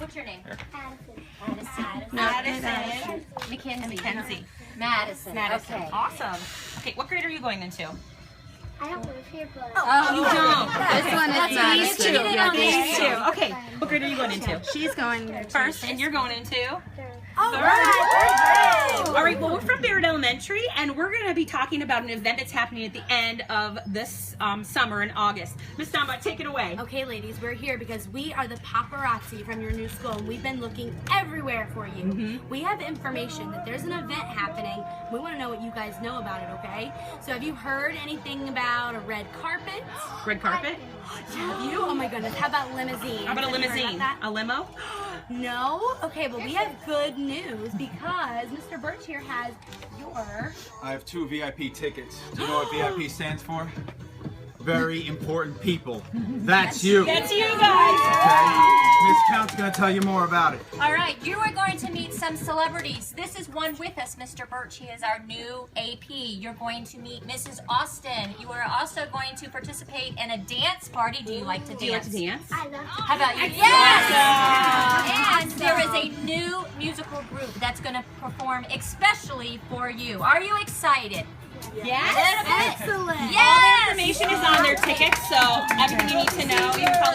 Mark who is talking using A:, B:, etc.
A: What's your name?
B: Addison.
A: Madison. Mackenzie. Madison. Okay.
C: Awesome. Okay, what grade are you going into?
B: I don't live here, but
C: Oh, you don't.
D: This one is Madison. Yeah,
C: These two. Okay, what grade are you going into?
D: she's going
C: First, and you're going into?
B: third.
C: Third. All right, well, we're from Barrett Elementary, and we're going to be talking about an event that's happening at the end of this summer in August. Miss Damba, take it away.
E: Okay, ladies, we're here because we are the paparazzi from your new school, and we've been looking everywhere for you. We have information that there's an event happening. We want to know what you guys know about it, okay? So have you heard anything about a red carpet?
C: Red carpet?
E: Have you? Oh my goodness, how about limousine?
C: How about a
E: Have you heard
C: limousine?
E: that?
C: A limo?
E: No? Okay, well, we have good news because Mr. Birch here has your...
F: I have 2 VIP tickets. Do you know what VIP stands for? Very important people. That's you.
C: That's you guys.
F: Okay. Miss Count's gonna tell you more about it.
A: All right, you are going to meet some celebrities. This is one with us, Mr. Birch. He is our new AP. You're going to meet Mrs. Austin. You are also going to participate in a dance party. Do you like to dance?
C: Do you like to dance?
B: I love
A: How about you? Yes! And there is a new musical group that's going to perform especially for you. Are you excited?
C: Yes.
E: Excellent!
C: All the information is on their tickets, so everything you need to know, you can probably